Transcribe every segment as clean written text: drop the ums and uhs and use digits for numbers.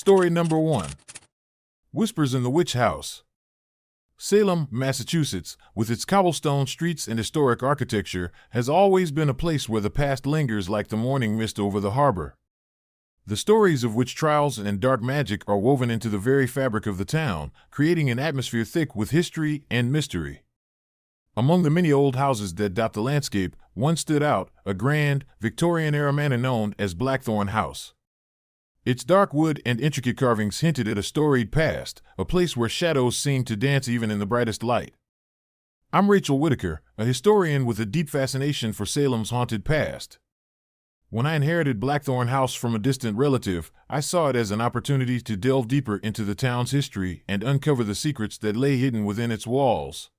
Story number 1. Whispers in the Witch House. Salem, Massachusetts, with its cobblestone streets and historic architecture, has always been a place where the past lingers like the morning mist over the harbor. The stories of witch trials and dark magic are woven into the very fabric of the town, creating an atmosphere thick with history and mystery. Among the many old houses that dot the landscape, one stood out, a grand, Victorian-era manor known as Blackthorn House. Its dark wood and intricate carvings hinted at a storied past, a place where shadows seemed to dance even in the brightest light. I'm Rachel Whitaker, a historian with a deep fascination for Salem's haunted past. When I inherited Blackthorn House from a distant relative, I saw it as an opportunity to delve deeper into the town's history and uncover the secrets that lay hidden within its walls.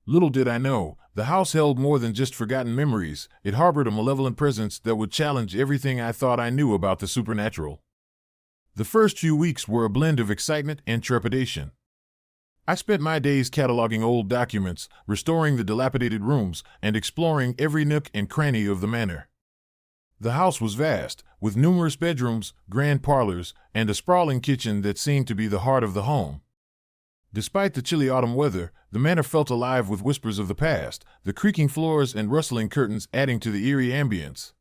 Little did I know, the house held more than just forgotten memories. It harbored a malevolent presence that would challenge everything I thought I knew about the supernatural. The first few weeks were a blend of excitement and trepidation. I spent my days cataloging old documents, restoring the dilapidated rooms, and exploring every nook and cranny of the manor. The house was vast, with numerous bedrooms, grand parlors, and a sprawling kitchen that seemed to be the heart of the home. Despite the chilly autumn weather, the manor felt alive with whispers of the past, the creaking floors and rustling curtains adding to the eerie ambience.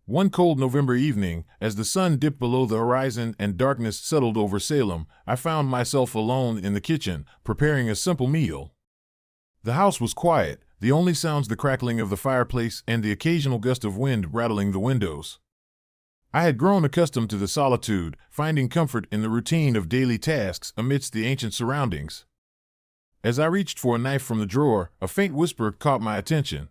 One cold November evening, as the sun dipped below the horizon and darkness settled over Salem, I found myself alone in the kitchen, preparing a simple meal. The house was quiet, the only sounds the crackling of the fireplace and the occasional gust of wind rattling the windows. I had grown accustomed to the solitude, finding comfort in the routine of daily tasks amidst the ancient surroundings. As I reached for a knife from the drawer, a faint whisper caught my attention.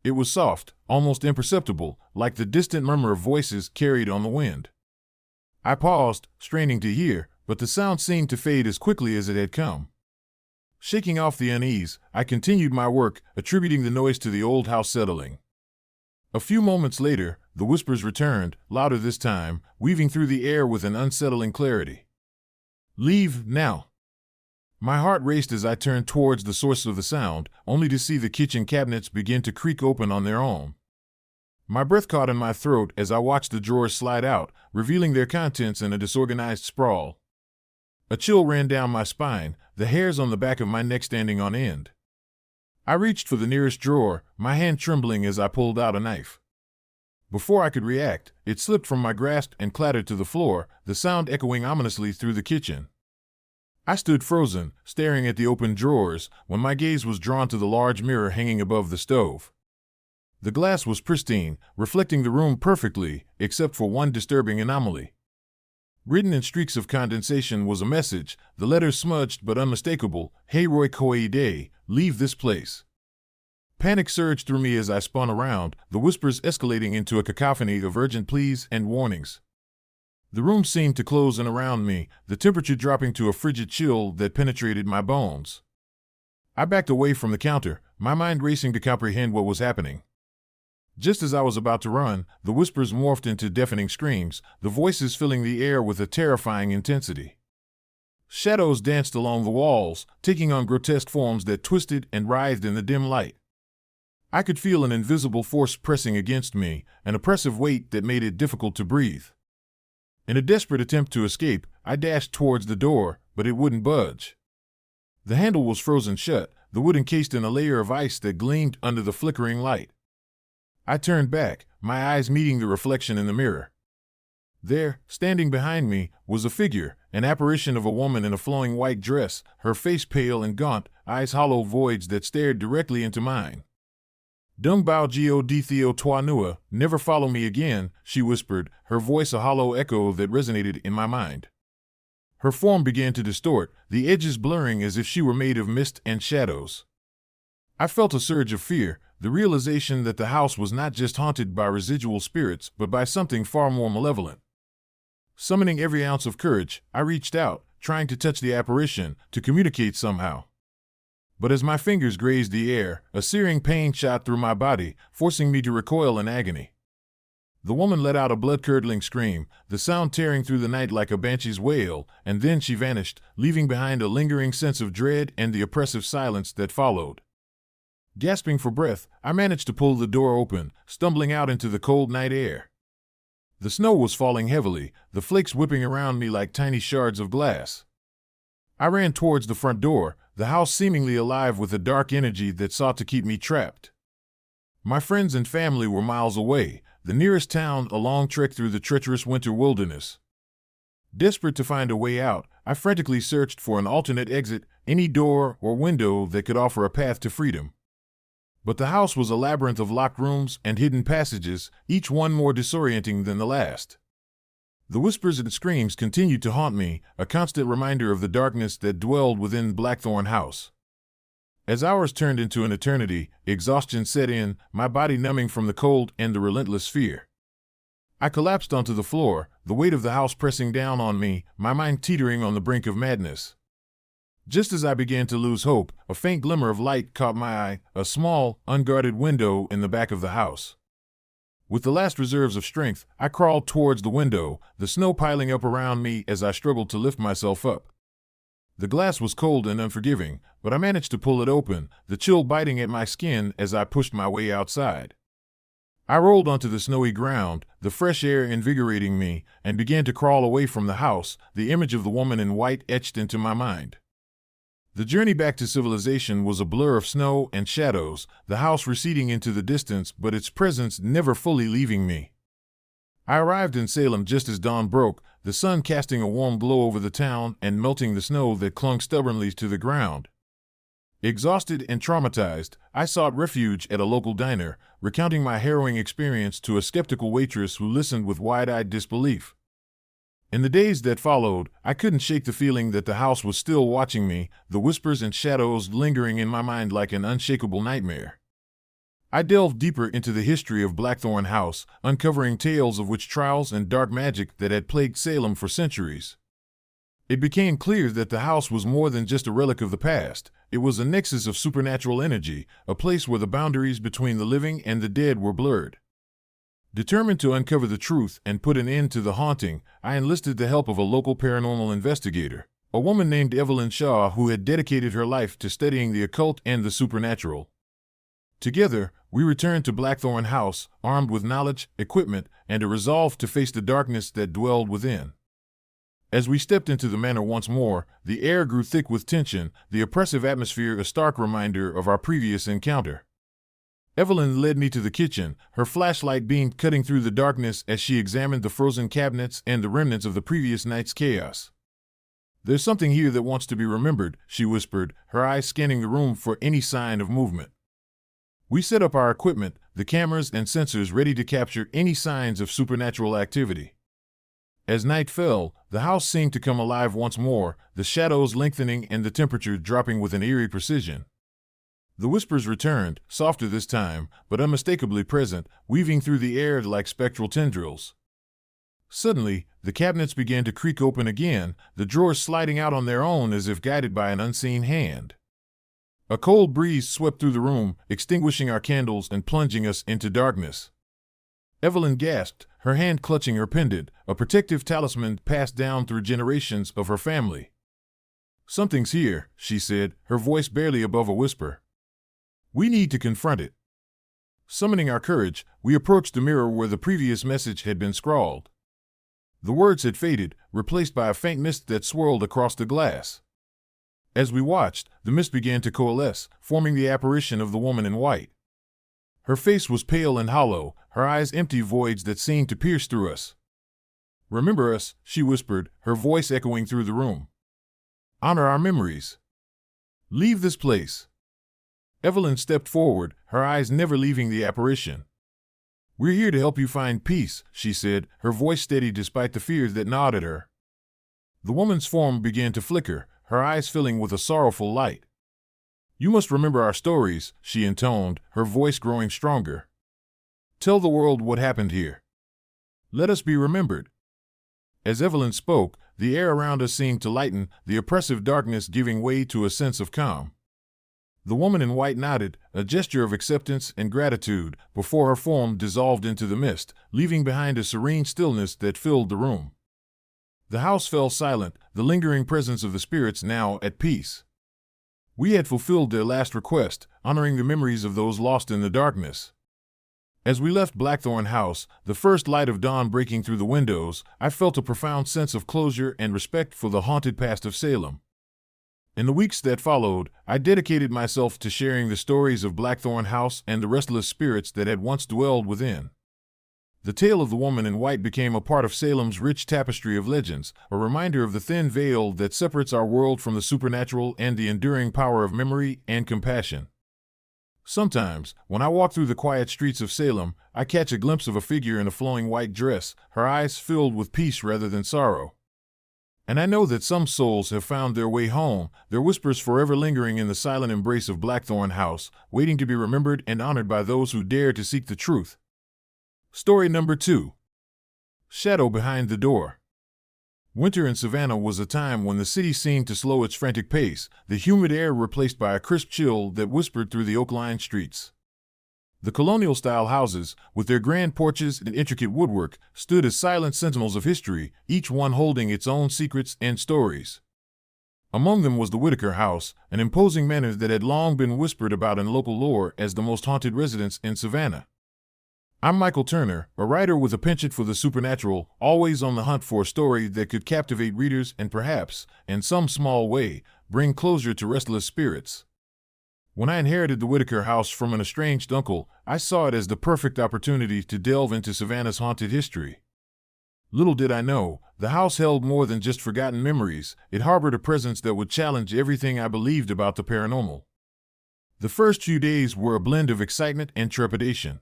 It was soft, almost imperceptible, like the distant murmur of voices carried on the wind. I paused, straining to hear, but the sound seemed to fade as quickly as it had come. Shaking off the unease, I continued my work, attributing the noise to the old house settling. A few moments later, the whispers returned, louder this time, weaving through the air with an unsettling clarity. "Leave, now." My heart raced as I turned towards the source of the sound, only to see the kitchen cabinets begin to creak open on their own. My breath caught in my throat as I watched the drawers slide out, revealing their contents in a disorganized sprawl. A chill ran down my spine, the hairs on the back of my neck standing on end. I reached for the nearest drawer, my hand trembling as I pulled out a knife. Before I could react, it slipped from my grasp and clattered to the floor, the sound echoing ominously through the kitchen. I stood frozen, staring at the open drawers, when my gaze was drawn to the large mirror hanging above the stove. The glass was pristine, reflecting the room perfectly, except for one disturbing anomaly. Written in streaks of condensation was a message, the letters smudged but unmistakable: "Hey Roy Koi Day, leave this place." Panic surged through me as I spun around, the whispers escalating into a cacophony of urgent pleas and warnings. The room seemed to close in around me, the temperature dropping to a frigid chill that penetrated my bones. I backed away from the counter, my mind racing to comprehend what was happening. Just as I was about to run, the whispers morphed into deafening screams, the voices filling the air with a terrifying intensity. Shadows danced along the walls, taking on grotesque forms that twisted and writhed in the dim light. I could feel an invisible force pressing against me, an oppressive weight that made it difficult to breathe. In a desperate attempt to escape, I dashed towards the door, but it wouldn't budge. The handle was frozen shut, the wood encased in a layer of ice that gleamed under the flickering light. I turned back, my eyes meeting the reflection in the mirror. There, standing behind me, was a figure, an apparition of a woman in a flowing white dress, her face pale and gaunt, eyes hollow voids that stared directly into mine. "Dung bao geo di theo toi nua, never follow me again," she whispered, her voice a hollow echo that resonated in my mind. Her form began to distort, the edges blurring as if she were made of mist and shadows. I felt a surge of fear, the realization that the house was not just haunted by residual spirits but by something far more malevolent. Summoning every ounce of courage, I reached out, trying to touch the apparition, to communicate somehow. But as my fingers grazed the air, a searing pain shot through my body, forcing me to recoil in agony. The woman let out a blood-curdling scream, the sound tearing through the night like a banshee's wail, and then she vanished, leaving behind a lingering sense of dread and the oppressive silence that followed. Gasping for breath, I managed to pull the door open, stumbling out into the cold night air. The snow was falling heavily, the flakes whipping around me like tiny shards of glass. I ran towards the front door, the house seemingly alive with a dark energy that sought to keep me trapped. My friends and family were miles away, the nearest town a long trek through the treacherous winter wilderness. Desperate to find a way out, I frantically searched for an alternate exit, any door or window that could offer a path to freedom. But the house was a labyrinth of locked rooms and hidden passages, each one more disorienting than the last. The whispers and screams continued to haunt me, a constant reminder of the darkness that dwelled within Blackthorn House. As hours turned into an eternity, exhaustion set in, my body numbing from the cold and the relentless fear. I collapsed onto the floor, the weight of the house pressing down on me, my mind teetering on the brink of madness. Just as I began to lose hope, a faint glimmer of light caught my eye, a small, unguarded window in the back of the house. With the last reserves of strength, I crawled towards the window, the snow piling up around me as I struggled to lift myself up. The glass was cold and unforgiving, but I managed to pull it open, the chill biting at my skin as I pushed my way outside. I rolled onto the snowy ground, the fresh air invigorating me, and began to crawl away from the house, the image of the woman in white etched into my mind. The journey back to civilization was a blur of snow and shadows, the house receding into the distance but its presence never fully leaving me. I arrived in Salem just as dawn broke, the sun casting a warm glow over the town and melting the snow that clung stubbornly to the ground. Exhausted and traumatized, I sought refuge at a local diner, recounting my harrowing experience to a skeptical waitress who listened with wide-eyed disbelief. In the days that followed, I couldn't shake the feeling that the house was still watching me, the whispers and shadows lingering in my mind like an unshakable nightmare. I delved deeper into the history of Blackthorn House, uncovering tales of witch trials and dark magic that had plagued Salem for centuries. It became clear that the house was more than just a relic of the past. It was a nexus of supernatural energy, a place where the boundaries between the living and the dead were blurred. Determined to uncover the truth and put an end to the haunting, I enlisted the help of a local paranormal investigator, a woman named Evelyn Shaw who had dedicated her life to studying the occult and the supernatural. Together, we returned to Blackthorn House, armed with knowledge, equipment, and a resolve to face the darkness that dwelled within. As we stepped into the manor once more, the air grew thick with tension, the oppressive atmosphere a stark reminder of our previous encounter. Evelyn led me to the kitchen, her flashlight beam cutting through the darkness as she examined the frozen cabinets and the remnants of the previous night's chaos. "There's something here that wants to be remembered," she whispered, her eyes scanning the room for any sign of movement. We set up our equipment, the cameras and sensors ready to capture any signs of supernatural activity. As night fell, the house seemed to come alive once more, the shadows lengthening and the temperature dropping with an eerie precision. The whispers returned, softer this time, but unmistakably present, weaving through the air like spectral tendrils. Suddenly, the cabinets began to creak open again, the drawers sliding out on their own as if guided by an unseen hand. A cold breeze swept through the room, extinguishing our candles and plunging us into darkness. Evelyn gasped, her hand clutching her pendant, a protective talisman passed down through generations of her family. "Something's here," she said, her voice barely above a whisper. "We need to confront it." Summoning our courage, we approached the mirror where the previous message had been scrawled. The words had faded, replaced by a faint mist that swirled across the glass. As we watched, the mist began to coalesce, forming the apparition of the woman in white. Her face was pale and hollow, her eyes empty voids that seemed to pierce through us. "Remember us," she whispered, her voice echoing through the room. "Honor our memories. Leave this place." Evelyn stepped forward, her eyes never leaving the apparition. "We're here to help you find peace," she said, her voice steady despite the fears that gnawed at her. The woman's form began to flicker, her eyes filling with a sorrowful light. "You must remember our stories," she intoned, her voice growing stronger. "Tell the world what happened here. Let us be remembered." As Evelyn spoke, the air around us seemed to lighten, the oppressive darkness giving way to a sense of calm. The woman in white nodded, a gesture of acceptance and gratitude, before her form dissolved into the mist, leaving behind a serene stillness that filled the room. The house fell silent, the lingering presence of the spirits now at peace. We had fulfilled their last request, honoring the memories of those lost in the darkness. As we left Blackthorn House, the first light of dawn breaking through the windows, I felt a profound sense of closure and respect for the haunted past of Salem. In the weeks that followed, I dedicated myself to sharing the stories of Blackthorn House and the restless spirits that had once dwelled within. The tale of the woman in white became a part of Salem's rich tapestry of legends, a reminder of the thin veil that separates our world from the supernatural and the enduring power of memory and compassion. Sometimes, when I walk through the quiet streets of Salem, I catch a glimpse of a figure in a flowing white dress, her eyes filled with peace rather than sorrow. And I know that some souls have found their way home, their whispers forever lingering in the silent embrace of Blackthorn House, waiting to be remembered and honored by those who dare to seek the truth. Story number 2. Shadow Behind the Door. Winter in Savannah was a time when the city seemed to slow its frantic pace, the humid air replaced by a crisp chill that whispered through the oak-lined streets. The colonial-style houses, with their grand porches and intricate woodwork, stood as silent sentinels of history, each one holding its own secrets and stories. Among them was the Whitaker House, an imposing manor that had long been whispered about in local lore as the most haunted residence in Savannah. I'm Michael Turner, a writer with a penchant for the supernatural, always on the hunt for a story that could captivate readers and perhaps, in some small way, bring closure to restless spirits. When I inherited the Whitaker House from an estranged uncle, I saw it as the perfect opportunity to delve into Savannah's haunted history. Little did I know, the house held more than just forgotten memories. It harbored a presence that would challenge everything I believed about the paranormal. The first few days were a blend of excitement and trepidation.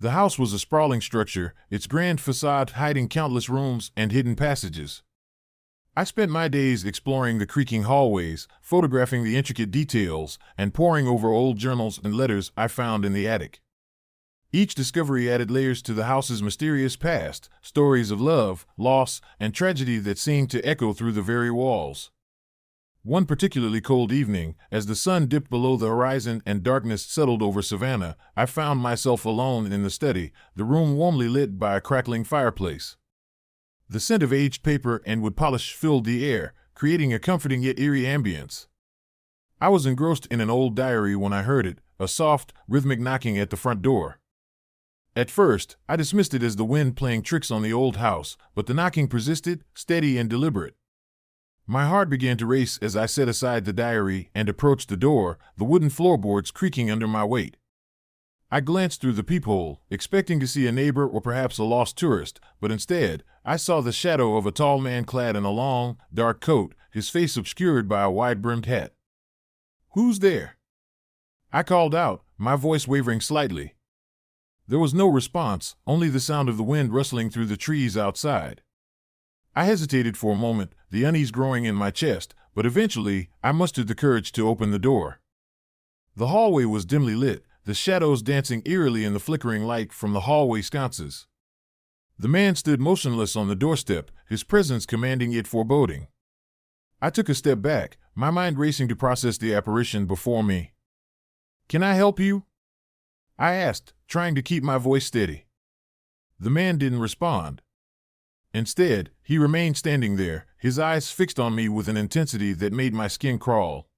The house was a sprawling structure, its grand facade hiding countless rooms and hidden passages. I spent my days exploring the creaking hallways, photographing the intricate details, and poring over old journals and letters I found in the attic. Each discovery added layers to the house's mysterious past, stories of love, loss, and tragedy that seemed to echo through the very walls. One particularly cold evening, as the sun dipped below the horizon and darkness settled over Savannah, I found myself alone in the study, the room warmly lit by a crackling fireplace. The scent of aged paper and wood polish filled the air, creating a comforting yet eerie ambience. I was engrossed in an old diary when I heard it, a soft, rhythmic knocking at the front door. At first, I dismissed it as the wind playing tricks on the old house, but the knocking persisted, steady and deliberate. My heart began to race as I set aside the diary and approached the door, the wooden floorboards creaking under my weight. I glanced through the peephole, expecting to see a neighbor or perhaps a lost tourist, but instead, I saw the shadow of a tall man clad in a long, dark coat, his face obscured by a wide-brimmed hat. "Who's there?" I called out, my voice wavering slightly. There was no response, only the sound of the wind rustling through the trees outside. I hesitated for a moment, the unease growing in my chest, but eventually, I mustered the courage to open the door. The hallway was dimly lit, the shadows dancing eerily in the flickering light from the hallway sconces. The man stood motionless on the doorstep, his presence commanding yet foreboding. I took a step back, my mind racing to process the apparition before me. "Can I help you?" I asked, trying to keep my voice steady. The man didn't respond. Instead, he remained standing there, his eyes fixed on me with an intensity that made my skin crawl.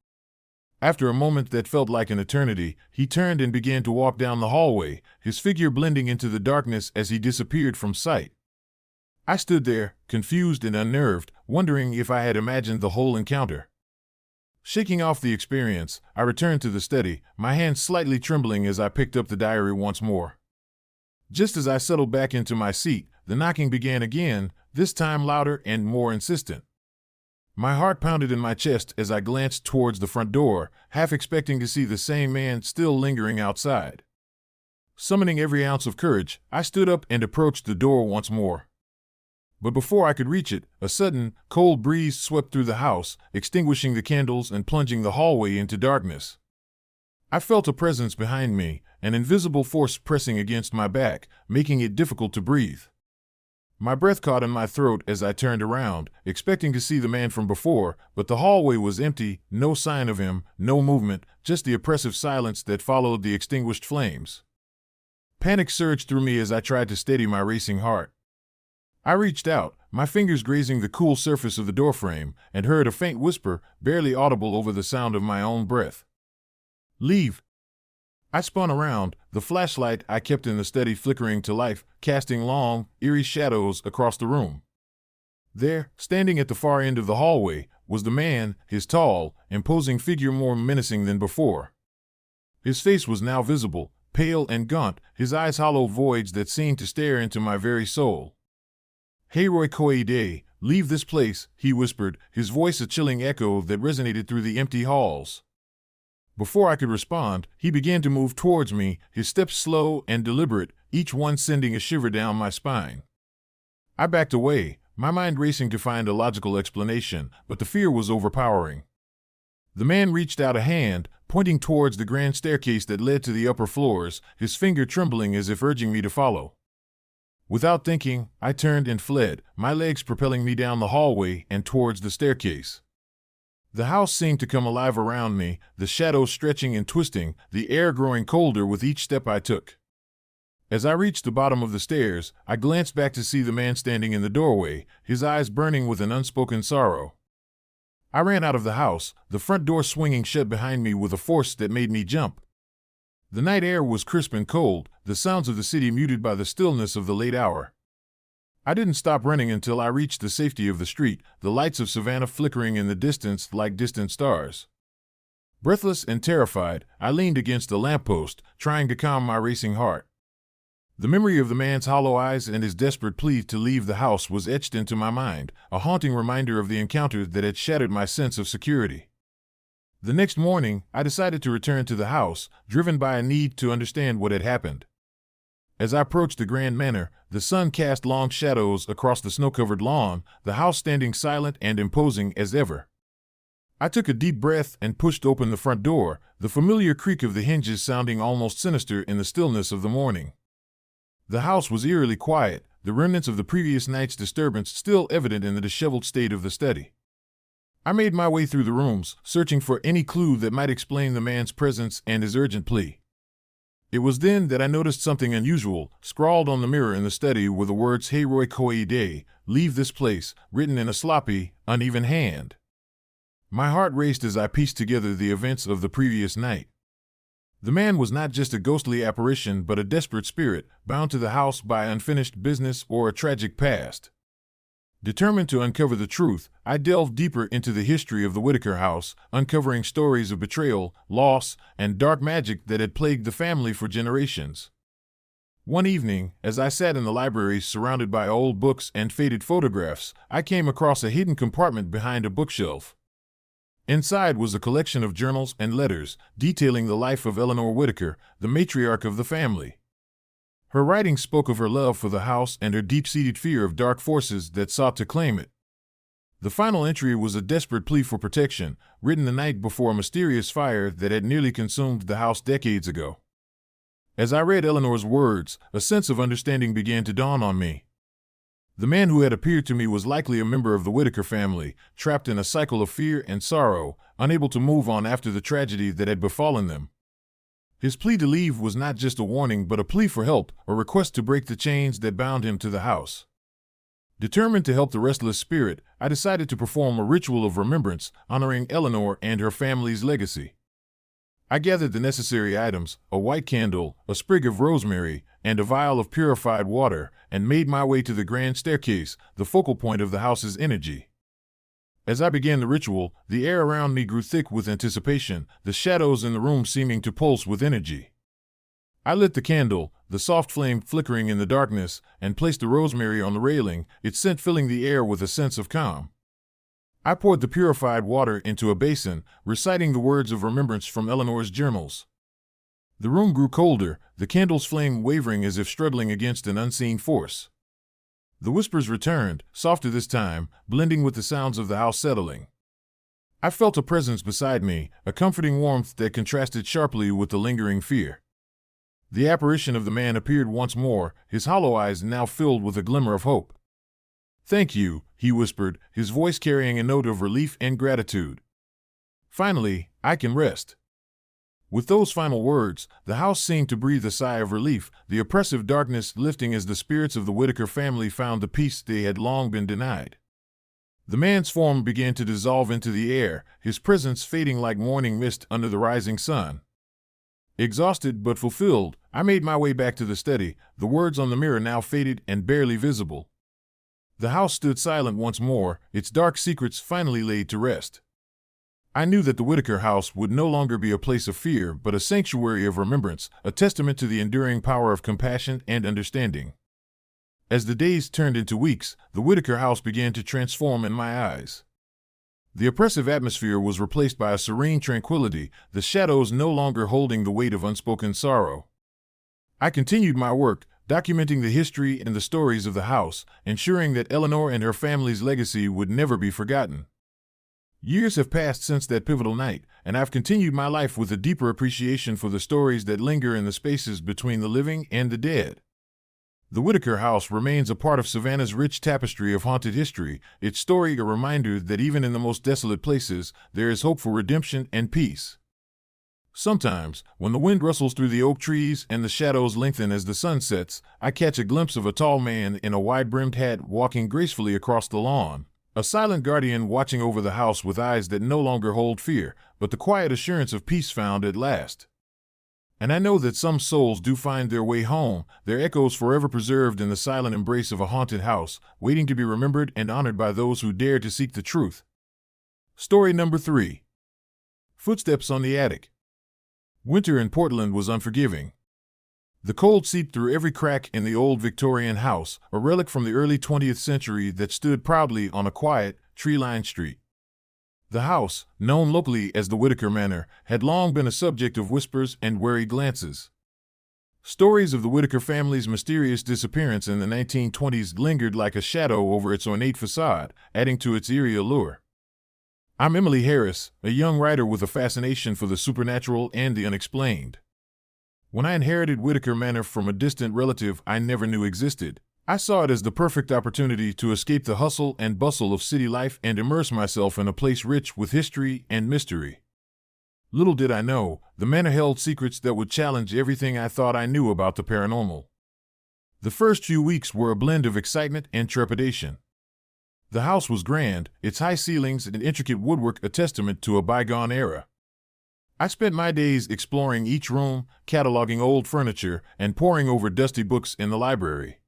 After a moment that felt like an eternity, he turned and began to walk down the hallway, his figure blending into the darkness as he disappeared from sight. I stood there, confused and unnerved, wondering if I had imagined the whole encounter. Shaking off the experience, I returned to the study, my hands slightly trembling as I picked up the diary once more. Just as I settled back into my seat, the knocking began again, this time louder and more insistent. My heart pounded in my chest as I glanced towards the front door, half expecting to see the same man still lingering outside. Summoning every ounce of courage, I stood up and approached the door once more. But before I could reach it, a sudden, cold breeze swept through the house, extinguishing the candles and plunging the hallway into darkness. I felt a presence behind me, an invisible force pressing against my back, making it difficult to breathe. My breath caught in my throat as I turned around, expecting to see the man from before, but the hallway was empty, no sign of him, no movement, just the oppressive silence that followed the extinguished flames. Panic surged through me as I tried to steady my racing heart. I reached out, my fingers grazing the cool surface of the doorframe, and heard a faint whisper, barely audible over the sound of my own breath. "Leave." I spun around, the flashlight I kept in the study flickering to life, casting long, eerie shadows across the room. There, standing at the far end of the hallway, was the man, his tall, imposing figure more menacing than before. His face was now visible, pale and gaunt, his eyes hollow voids that seemed to stare into my very soul. "Heiroi koide, leave this place," he whispered, his voice a chilling echo that resonated through the empty halls. Before I could respond, he began to move towards me, his steps slow and deliberate, each one sending a shiver down my spine. I backed away, my mind racing to find a logical explanation, but the fear was overpowering. The man reached out a hand, pointing towards the grand staircase that led to the upper floors, his finger trembling as if urging me to follow. Without thinking, I turned and fled, my legs propelling me down the hallway and towards the staircase. The house seemed to come alive around me, the shadows stretching and twisting, the air growing colder with each step I took. As I reached the bottom of the stairs, I glanced back to see the man standing in the doorway, his eyes burning with an unspoken sorrow. I ran out of the house, the front door swinging shut behind me with a force that made me jump. The night air was crisp and cold, the sounds of the city muted by the stillness of the late hour. I didn't stop running until I reached the safety of the street, the lights of Savannah flickering in the distance like distant stars. Breathless and terrified, I leaned against a lamppost, trying to calm my racing heart. The memory of the man's hollow eyes and his desperate plea to leave the house was etched into my mind, a haunting reminder of the encounter that had shattered my sense of security. The next morning, I decided to return to the house, driven by a need to understand what had happened. As I approached the grand manor, the sun cast long shadows across the snow-covered lawn, the house standing silent and imposing as ever. I took a deep breath and pushed open the front door, the familiar creak of the hinges sounding almost sinister in the stillness of the morning. The house was eerily quiet, the remnants of the previous night's disturbance still evident in the disheveled state of the study. I made my way through the rooms, searching for any clue that might explain the man's presence and his urgent plea. It was then that I noticed something unusual. Scrawled on the mirror in the study were the words "Heiroi koide, leave this place," written in a sloppy, uneven hand. My heart raced as I pieced together the events of the previous night. The man was not just a ghostly apparition but a desperate spirit, bound to the house by unfinished business or a tragic past. Determined to uncover the truth, I delved deeper into the history of the Whitaker house, uncovering stories of betrayal, loss, and dark magic that had plagued the family for generations. One evening, as I sat in the library surrounded by old books and faded photographs, I came across a hidden compartment behind a bookshelf. Inside was a collection of journals and letters, detailing the life of Eleanor Whitaker, the matriarch of the family. Her writings spoke of her love for the house and her deep-seated fear of dark forces that sought to claim it. The final entry was a desperate plea for protection, written the night before a mysterious fire that had nearly consumed the house decades ago. As I read Eleanor's words, a sense of understanding began to dawn on me. The man who had appeared to me was likely a member of the Whitaker family, trapped in a cycle of fear and sorrow, unable to move on after the tragedy that had befallen them. His plea to leave was not just a warning but a plea for help, a request to break the chains that bound him to the house. Determined to help the restless spirit, I decided to perform a ritual of remembrance, honoring Eleanor and her family's legacy. I gathered the necessary items, a white candle, a sprig of rosemary, and a vial of purified water, and made my way to the grand staircase, the focal point of the house's energy. As I began the ritual, the air around me grew thick with anticipation, the shadows in the room seeming to pulse with energy. I lit the candle, the soft flame flickering in the darkness, and placed the rosemary on the railing, its scent filling the air with a sense of calm. I poured the purified water into a basin, reciting the words of remembrance from Eleanor's journals. The room grew colder, the candle's flame wavering as if struggling against an unseen force. The whispers returned, softer this time, blending with the sounds of the house settling. I felt a presence beside me, a comforting warmth that contrasted sharply with the lingering fear. The apparition of the man appeared once more, his hollow eyes now filled with a glimmer of hope. "Thank you," he whispered, his voice carrying a note of relief and gratitude. "Finally, I can rest." With those final words, the house seemed to breathe a sigh of relief, the oppressive darkness lifting as the spirits of the Whitaker family found the peace they had long been denied. The man's form began to dissolve into the air, his presence fading like morning mist under the rising sun. Exhausted but fulfilled, I made my way back to the study, the words on the mirror now faded and barely visible. The house stood silent once more, its dark secrets finally laid to rest. I knew that the Whitaker house would no longer be a place of fear, but a sanctuary of remembrance, a testament to the enduring power of compassion and understanding. As the days turned into weeks, the Whitaker house began to transform in my eyes. The oppressive atmosphere was replaced by a serene tranquility, the shadows no longer holding the weight of unspoken sorrow. I continued my work, documenting the history and the stories of the house, ensuring that Eleanor and her family's legacy would never be forgotten. Years have passed since that pivotal night, and I've continued my life with a deeper appreciation for the stories that linger in the spaces between the living and the dead. The Whitaker house remains a part of Savannah's rich tapestry of haunted history, its story a reminder that even in the most desolate places, there is hope for redemption and peace. Sometimes, when the wind rustles through the oak trees and the shadows lengthen as the sun sets, I catch a glimpse of a tall man in a wide-brimmed hat walking gracefully across the lawn, a silent guardian watching over the house with eyes that no longer hold fear, but the quiet assurance of peace found at last. And I know that some souls do find their way home, their echoes forever preserved in the silent embrace of a haunted house, waiting to be remembered and honored by those who dare to seek the truth. Story number 3. Footsteps on the attic. Winter in Portland was unforgiving. The cold seeped through every crack in the old Victorian house, a relic from the early 20th century that stood proudly on a quiet, tree-lined street. The house, known locally as the Whitaker Manor, had long been a subject of whispers and wary glances. Stories of the Whitaker family's mysterious disappearance in the 1920s lingered like a shadow over its ornate facade, adding to its eerie allure. I'm Emily Harris, a young writer with a fascination for the supernatural and the unexplained. When I inherited Whitaker Manor from a distant relative I never knew existed, I saw it as the perfect opportunity to escape the hustle and bustle of city life and immerse myself in a place rich with history and mystery. Little did I know, the manor held secrets that would challenge everything I thought I knew about the paranormal. The first few weeks were a blend of excitement and trepidation. The house was grand, its high ceilings and intricate woodwork a testament to a bygone era. I spent my days exploring each room, cataloging old furniture, and poring over dusty books in the library.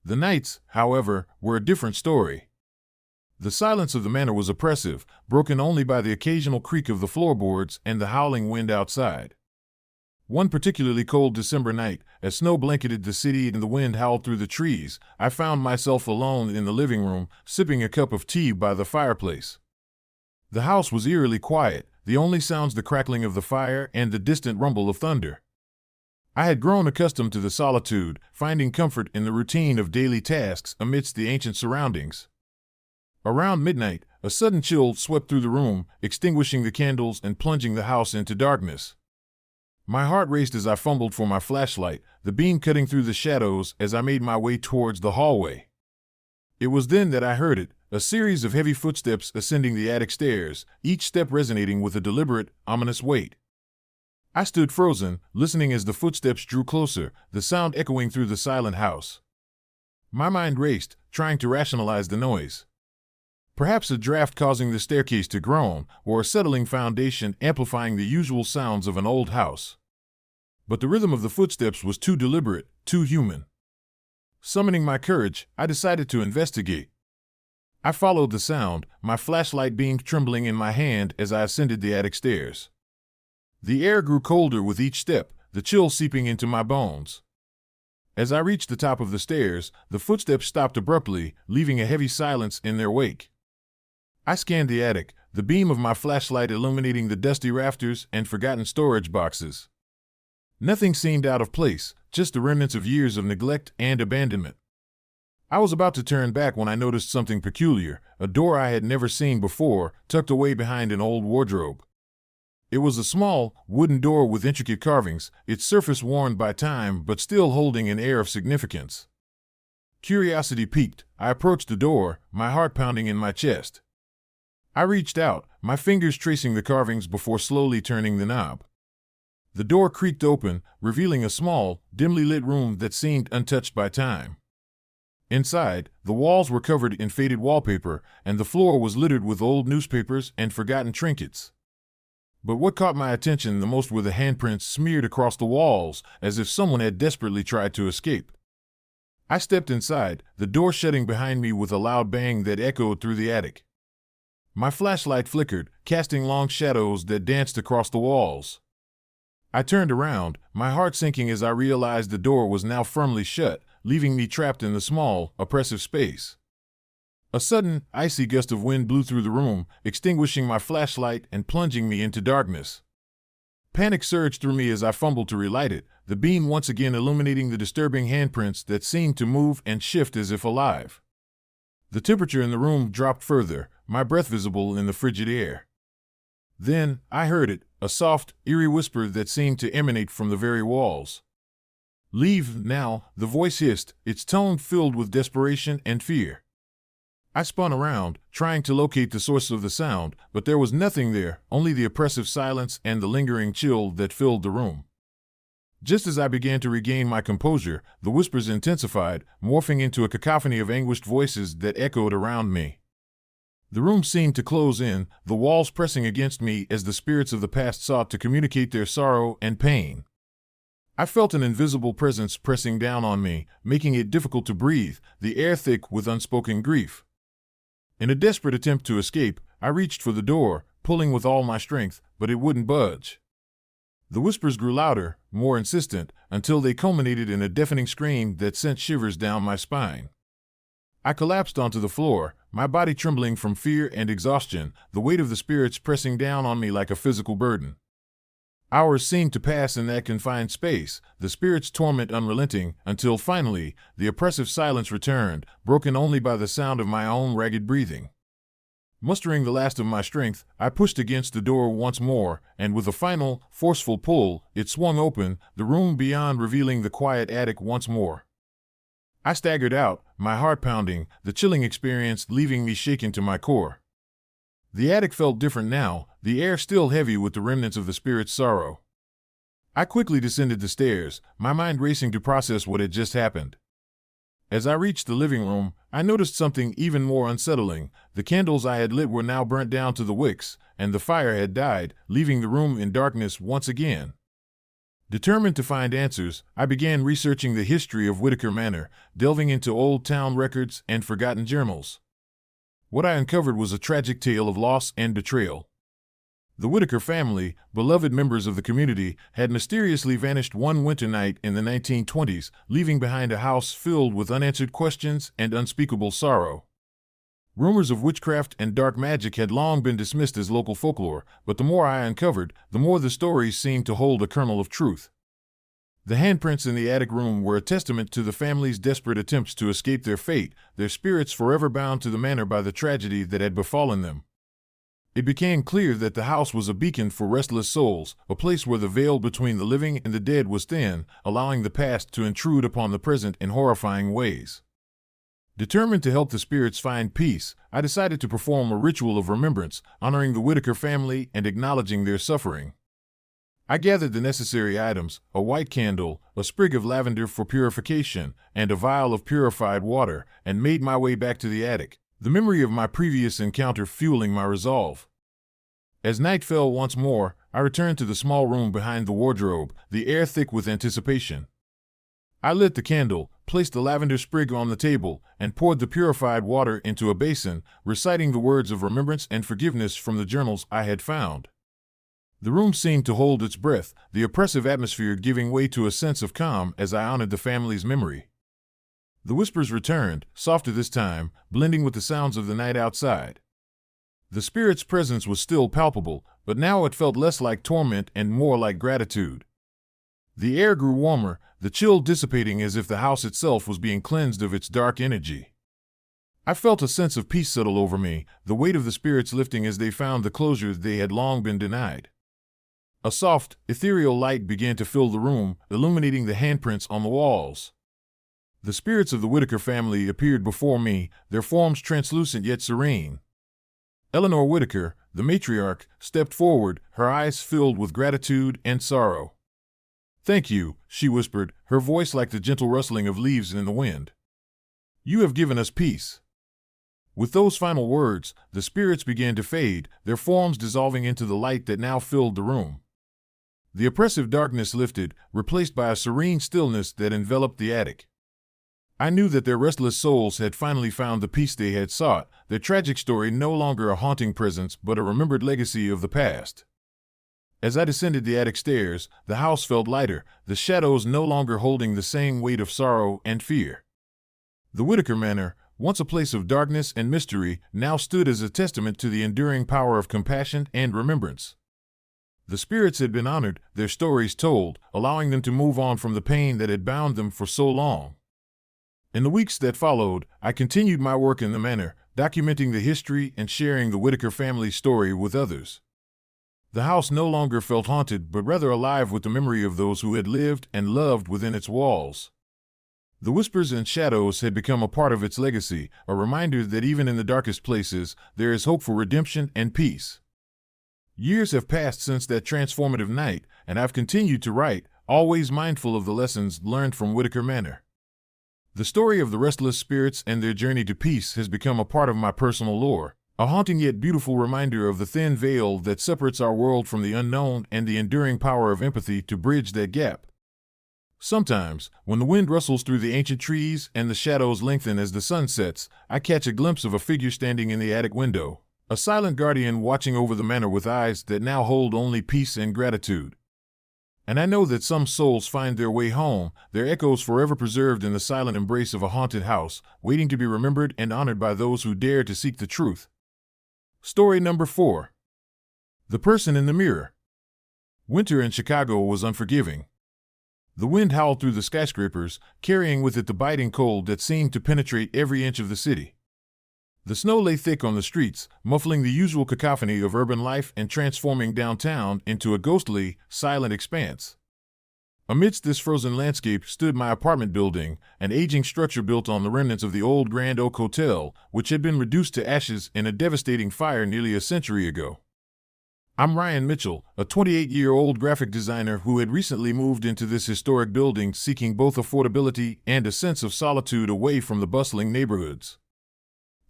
The nights, however, were a different story. The silence of the manor was oppressive, broken only by the occasional creak of the floorboards and the howling wind outside. One particularly cold December night, as snow blanketed the city and the wind howled through the trees, I found myself alone in the living room, sipping a cup of tea by the fireplace. The house was eerily quiet, the only sounds the crackling of the fire and the distant rumble of thunder. I had grown accustomed to the solitude, finding comfort in the routine of daily tasks amidst the ancient surroundings. Around midnight, a sudden chill swept through the room, extinguishing the candles and plunging the house into darkness. My heart raced as I fumbled for my flashlight, the beam cutting through the shadows as I made my way towards the hallway. It was then that I heard it, a series of heavy footsteps ascending the attic stairs, each step resonating with a deliberate, ominous weight. I stood frozen, listening as the footsteps drew closer, the sound echoing through the silent house. My mind raced, trying to rationalize the noise. Perhaps a draft causing the staircase to groan, or a settling foundation amplifying the usual sounds of an old house. But the rhythm of the footsteps was too deliberate, too human. Summoning my courage, I decided to investigate. I followed the sound, my flashlight beam trembling in my hand as I ascended the attic stairs. The air grew colder with each step, the chill seeping into my bones. As I reached the top of the stairs, the footsteps stopped abruptly, leaving a heavy silence in their wake. I scanned the attic, the beam of my flashlight illuminating the dusty rafters and forgotten storage boxes. Nothing seemed out of place, just the remnants of years of neglect and abandonment. I was about to turn back when I noticed something peculiar, a door I had never seen before, tucked away behind an old wardrobe. It was a small, wooden door with intricate carvings, its surface worn by time but still holding an air of significance. Curiosity piqued, I approached the door, my heart pounding in my chest. I reached out, my fingers tracing the carvings before slowly turning the knob. The door creaked open, revealing a small, dimly lit room that seemed untouched by time. Inside, the walls were covered in faded wallpaper, and the floor was littered with old newspapers and forgotten trinkets. But what caught my attention the most were the handprints smeared across the walls, as if someone had desperately tried to escape. I stepped inside, the door shutting behind me with a loud bang that echoed through the attic. My flashlight flickered, casting long shadows that danced across the walls. I turned around, my heart sinking as I realized the door was now firmly shut, leaving me trapped in the small, oppressive space. A sudden, icy gust of wind blew through the room, extinguishing my flashlight and plunging me into darkness. Panic surged through me as I fumbled to relight it, the beam once again illuminating the disturbing handprints that seemed to move and shift as if alive. The temperature in the room dropped further, my breath visible in the frigid air. Then, I heard it, a soft, eerie whisper that seemed to emanate from the very walls. "Leave, now," the voice hissed, its tone filled with desperation and fear. I spun around, trying to locate the source of the sound, but there was nothing there, only the oppressive silence and the lingering chill that filled the room. Just as I began to regain my composure, the whispers intensified, morphing into a cacophony of anguished voices that echoed around me. The room seemed to close in, the walls pressing against me as the spirits of the past sought to communicate their sorrow and pain. I felt an invisible presence pressing down on me, making it difficult to breathe, the air thick with unspoken grief. In a desperate attempt to escape, I reached for the door, pulling with all my strength, but it wouldn't budge. The whispers grew louder, more insistent, until they culminated in a deafening scream that sent shivers down my spine. I collapsed onto the floor, my body trembling from fear and exhaustion, the weight of the spirits pressing down on me like a physical burden. Hours seemed to pass in that confined space, the spirit's torment unrelenting, until finally, the oppressive silence returned, broken only by the sound of my own ragged breathing. Mustering the last of my strength, I pushed against the door once more, and with a final, forceful pull, it swung open, the room beyond revealing the quiet attic once more. I staggered out, my heart pounding, the chilling experience leaving me shaken to my core. The attic felt different now, the air still heavy with the remnants of the spirit's sorrow. I quickly descended the stairs, my mind racing to process what had just happened. As I reached the living room, I noticed something even more unsettling. The candles I had lit were now burnt down to the wicks, and the fire had died, leaving the room in darkness once again. Determined to find answers, I began researching the history of Whitaker Manor, delving into old town records and forgotten journals. What I uncovered was a tragic tale of loss and betrayal. The Whitaker family, beloved members of the community, had mysteriously vanished one winter night in the 1920s, leaving behind a house filled with unanswered questions and unspeakable sorrow. Rumors of witchcraft and dark magic had long been dismissed as local folklore, but the more I uncovered, the more the stories seemed to hold a kernel of truth. The handprints in the attic room were a testament to the family's desperate attempts to escape their fate, their spirits forever bound to the manor by the tragedy that had befallen them. It became clear that the house was a beacon for restless souls, a place where the veil between the living and the dead was thin, allowing the past to intrude upon the present in horrifying ways. Determined to help the spirits find peace, I decided to perform a ritual of remembrance, honoring the Whitaker family and acknowledging their suffering. I gathered the necessary items, a white candle, a sprig of lavender for purification, and a vial of purified water, and made my way back to the attic, the memory of my previous encounter fueling my resolve. As night fell once more, I returned to the small room behind the wardrobe, the air thick with anticipation. I lit the candle, placed the lavender sprig on the table, and poured the purified water into a basin, reciting the words of remembrance and forgiveness from the journals I had found. The room seemed to hold its breath, the oppressive atmosphere giving way to a sense of calm as I honored the family's memory. The whispers returned, softer this time, blending with the sounds of the night outside. The spirit's presence was still palpable, but now it felt less like torment and more like gratitude. The air grew warmer, the chill dissipating as if the house itself was being cleansed of its dark energy. I felt a sense of peace settle over me, the weight of the spirits lifting as they found the closure they had long been denied. A soft, ethereal light began to fill the room, illuminating the handprints on the walls. The spirits of the Whitaker family appeared before me, their forms translucent yet serene. Eleanor Whitaker, the matriarch, stepped forward, her eyes filled with gratitude and sorrow. "Thank you," she whispered, her voice like the gentle rustling of leaves in the wind. "You have given us peace. With those final words, the spirits began to fade, their forms dissolving into the light that now filled the room. The oppressive darkness lifted, replaced by a serene stillness that enveloped the attic. I knew that their restless souls had finally found the peace they had sought, their tragic story no longer a haunting presence but a remembered legacy of the past. As I descended the attic stairs, the house felt lighter, the shadows no longer holding the same weight of sorrow and fear. The Whitaker Manor, once a place of darkness and mystery, now stood as a testament to the enduring power of compassion and remembrance. The spirits had been honored, their stories told, allowing them to move on from the pain that had bound them for so long. In the weeks that followed, I continued my work in the manor, documenting the history and sharing the Whitaker family's story with others. The house no longer felt haunted, but rather alive with the memory of those who had lived and loved within its walls. The whispers and shadows had become a part of its legacy, a reminder that even in the darkest places, there is hope for redemption and peace. Years have passed since that transformative night, and I've continued to write, always mindful of the lessons learned from Whitaker Manor. The story of the restless spirits and their journey to peace has become a part of my personal lore, a haunting yet beautiful reminder of the thin veil that separates our world from the unknown and the enduring power of empathy to bridge that gap. Sometimes, when the wind rustles through the ancient trees and the shadows lengthen as the sun sets, I catch a glimpse of a figure standing in the attic window, a silent guardian watching over the manor with eyes that now hold only peace and gratitude. And I know that some souls find their way home, their echoes forever preserved in the silent embrace of a haunted house, waiting to be remembered and honored by those who dare to seek the truth. Story number 4. The Person in the Mirror. Winter in Chicago was unforgiving. The wind howled through the skyscrapers, carrying with it the biting cold that seemed to penetrate every inch of the city. The snow lay thick on the streets, muffling the usual cacophony of urban life and transforming downtown into a ghostly, silent expanse. Amidst this frozen landscape stood my apartment building, an aging structure built on the remnants of the old Grand Oak Hotel, which had been reduced to ashes in a devastating fire nearly a century ago. I'm Ryan Mitchell, a 28-year-old graphic designer who had recently moved into this historic building seeking both affordability and a sense of solitude away from the bustling neighborhoods.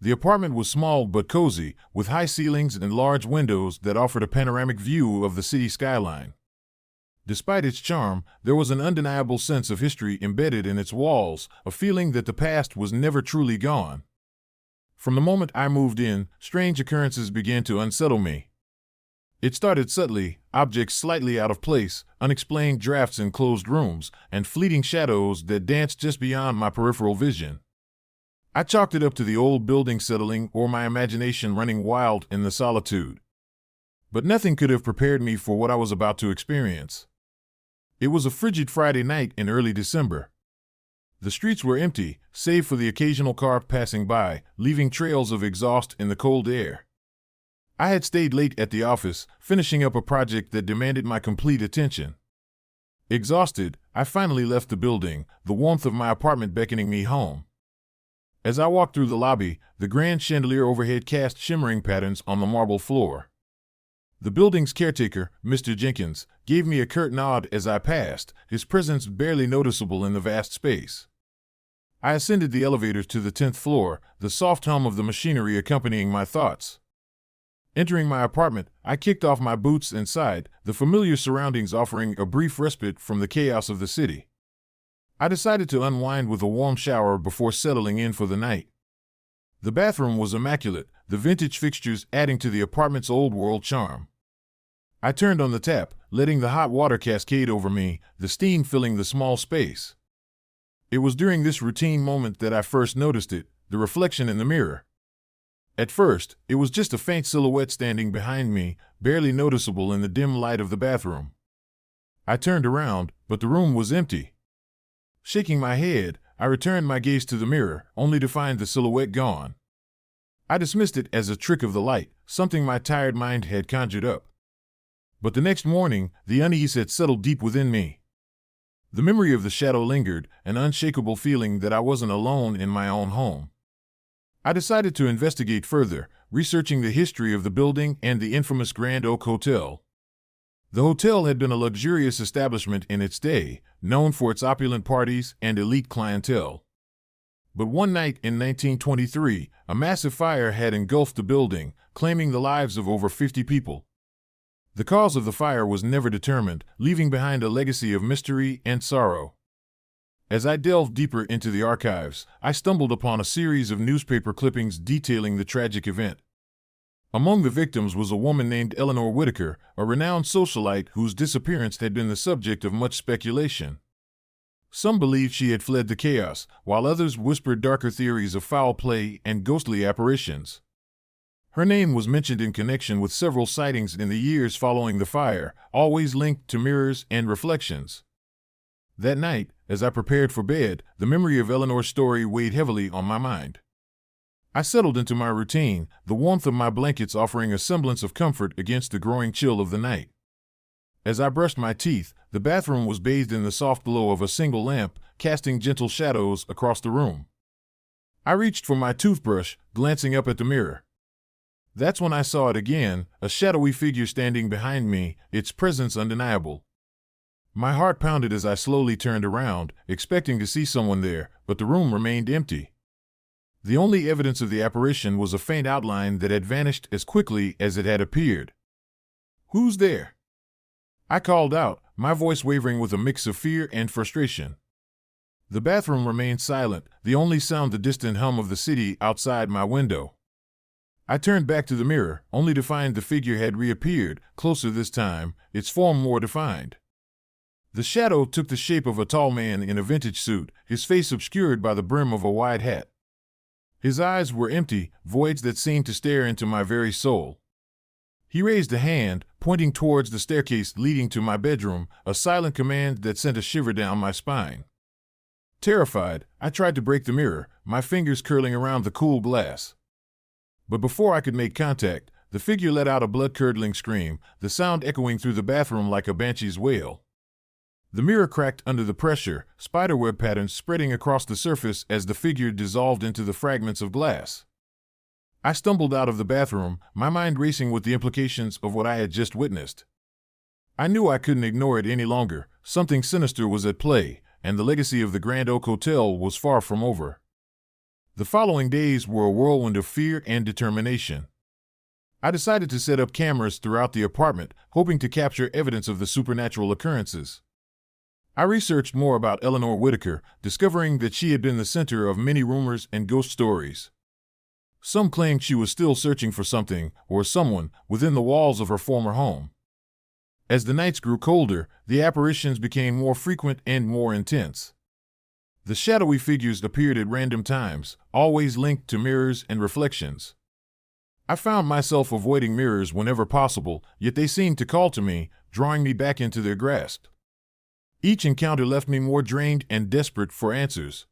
The apartment was small but cozy, with high ceilings and large windows that offered a panoramic view of the city skyline. Despite its charm, there was an undeniable sense of history embedded in its walls, a feeling that the past was never truly gone. From the moment I moved in, strange occurrences began to unsettle me. It started subtly, objects slightly out of place, unexplained drafts in closed rooms, and fleeting shadows that danced just beyond my peripheral vision. I chalked it up to the old building settling or my imagination running wild in the solitude. But nothing could have prepared me for what I was about to experience. It was a frigid Friday night in early December. The streets were empty, save for the occasional car passing by, leaving trails of exhaust in the cold air. I had stayed late at the office, finishing up a project that demanded my complete attention. Exhausted, I finally left the building, the warmth of my apartment beckoning me home. As I walked through the lobby, the grand chandelier overhead cast shimmering patterns on the marble floor. The building's caretaker, Mr. Jenkins, gave me a curt nod as I passed, his presence barely noticeable in the vast space. I ascended the elevator to the 10th floor, the soft hum of the machinery accompanying my thoughts. Entering my apartment, I kicked off my boots and sighed, the familiar surroundings offering a brief respite from the chaos of the city. I decided to unwind with a warm shower before settling in for the night. The bathroom was immaculate, the vintage fixtures adding to the apartment's old-world charm. I turned on the tap, letting the hot water cascade over me, the steam filling the small space. It was during this routine moment that I first noticed it, the reflection in the mirror. At first, it was just a faint silhouette standing behind me, barely noticeable in the dim light of the bathroom. I turned around, but the room was empty. Shaking my head, I returned my gaze to the mirror, only to find the silhouette gone. I dismissed it as a trick of the light, something my tired mind had conjured up. But the next morning, the unease had settled deep within me. The memory of the shadow lingered, an unshakable feeling that I wasn't alone in my own home. I decided to investigate further, researching the history of the building and the infamous Grand Oak Hotel. The hotel had been a luxurious establishment in its day, known for its opulent parties and elite clientele. But one night in 1923, a massive fire had engulfed the building, claiming the lives of over 50 people. The cause of the fire was never determined, leaving behind a legacy of mystery and sorrow. As I delved deeper into the archives, I stumbled upon a series of newspaper clippings detailing the tragic event. Among the victims was a woman named Eleanor Whitaker, a renowned socialite whose disappearance had been the subject of much speculation. Some believed she had fled the chaos, while others whispered darker theories of foul play and ghostly apparitions. Her name was mentioned in connection with several sightings in the years following the fire, always linked to mirrors and reflections. That night, as I prepared for bed, the memory of Eleanor's story weighed heavily on my mind. I settled into my routine, the warmth of my blankets offering a semblance of comfort against the growing chill of the night. As I brushed my teeth, the bathroom was bathed in the soft glow of a single lamp, casting gentle shadows across the room. I reached for my toothbrush, glancing up at the mirror. That's when I saw it again, a shadowy figure standing behind me, its presence undeniable. My heart pounded as I slowly turned around, expecting to see someone there, but the room remained empty. The only evidence of the apparition was a faint outline that had vanished as quickly as it had appeared. "Who's there?" I called out, my voice wavering with a mix of fear and frustration. The bathroom remained silent, the only sound the distant hum of the city outside my window. I turned back to the mirror, only to find the figure had reappeared, closer this time, its form more defined. The shadow took the shape of a tall man in a vintage suit, his face obscured by the brim of a wide hat. His eyes were empty, voids that seemed to stare into my very soul. He raised a hand, pointing towards the staircase leading to my bedroom, a silent command that sent a shiver down my spine. Terrified, I tried to break the mirror, my fingers curling around the cool glass. But before I could make contact, the figure let out a blood-curdling scream, the sound echoing through the bathroom like a banshee's wail. The mirror cracked under the pressure, spiderweb patterns spreading across the surface as the figure dissolved into the fragments of glass. I stumbled out of the bathroom, my mind racing with the implications of what I had just witnessed. I knew I couldn't ignore it any longer, something sinister was at play, and the legacy of the Grand Oak Hotel was far from over. The following days were a whirlwind of fear and determination. I decided to set up cameras throughout the apartment, hoping to capture evidence of the supernatural occurrences. I researched more about Eleanor Whitaker, discovering that she had been the center of many rumors and ghost stories. Some claimed she was still searching for something, or someone, within the walls of her former home. As the nights grew colder, the apparitions became more frequent and more intense. The shadowy figures appeared at random times, always linked to mirrors and reflections. I found myself avoiding mirrors whenever possible, yet they seemed to call to me, drawing me back into their grasp. Each encounter left me more drained and desperate for answers.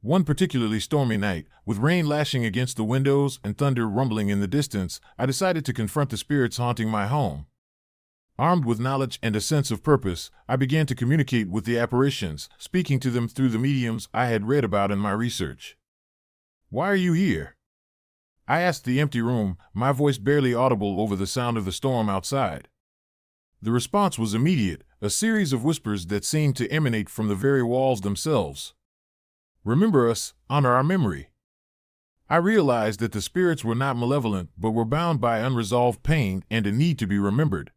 One particularly stormy night, with rain lashing against the windows and thunder rumbling in the distance, I decided to confront the spirits haunting my home. Armed with knowledge and a sense of purpose, I began to communicate with the apparitions, speaking to them through the mediums I had read about in my research. "Why are you here?" I asked the empty room, my voice barely audible over the sound of the storm outside. The response was immediate, a series of whispers that seemed to emanate from the very walls themselves. "Remember us, honor our memory." I realized that the spirits were not malevolent but were bound by unresolved pain and a need to be remembered.